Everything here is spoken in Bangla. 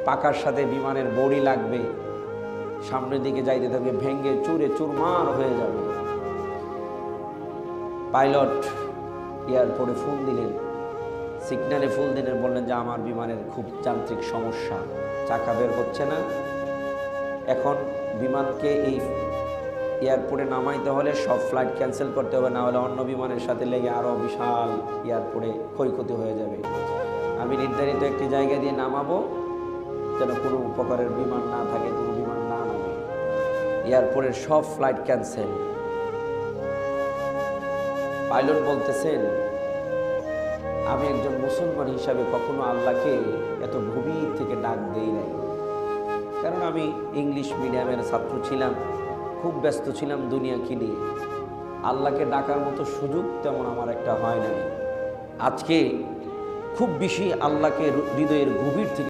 পাকার সাথে বিমানের বডি লাগবে, সামনের দিকে যাইতে থাকবে, ভেঙ্গে চুরে চুরমার হয়ে যাবে। পাইলট এয়ারপোর্টে ফোন দিলেন, সিগন্যালে ফুল দিলেন, বললেন যে আমার বিমানের খুব যান্ত্রিক সমস্যা, চাকা বের হচ্ছে না। এখন বিমানকে এই এয়ারপোর্টে নামাইতে হলে সব ফ্লাইট ক্যান্সেল করতে হবে, না হলে অন্য বিমানের সাথে লেগে আরও বিশাল এয়ারপোর্টে ক্ষয়ক্ষতি হয়ে যাবে। আমি নির্ধারিত একটি জায়গা দিয়ে নামাবো, যেন কোনো প্রকারের বিমান না থাকে, কোনো বিমান না নামে। এয়ারপোর্টের সব ফ্লাইট ক্যান্সেল। পাইলট বলতেছেন, আমি একজন মুসলমান হিসাবে কখনো আল্লাহকে এত গভীর থেকে ডাক দেই নাই, কারণ আমি ইংলিশ মিডিয়ামের ছাত্র ছিলাম, খুব ব্যস্ত ছিলাম দুনিয়াকে নিয়ে। আল্লাহকে ডাকার মতো সুযোগ তেমন আমার একটা হয় নাই। আজকে খুব বেশি আল্লাহকে হৃদয়ের গভীর থেকে